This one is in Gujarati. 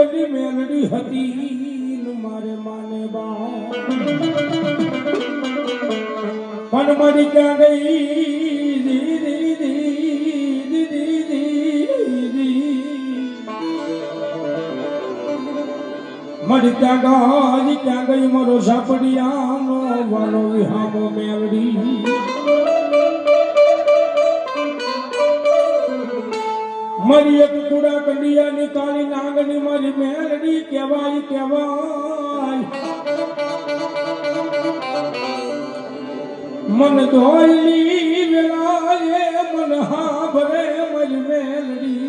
ઓલી મેલડી હતી મારે માને બા પણ મરી ક્યાં ગઈ મરી ક્યાં ગઈ મારો સાપડિયાનો વાલો વિહામો મેલડી મારી એક કુડા કંડિયાની કાળી નાગની મારી મેલડી કહેવાય મન ધોઈલી વેલાએ મન હા ભરે મારી મેલડી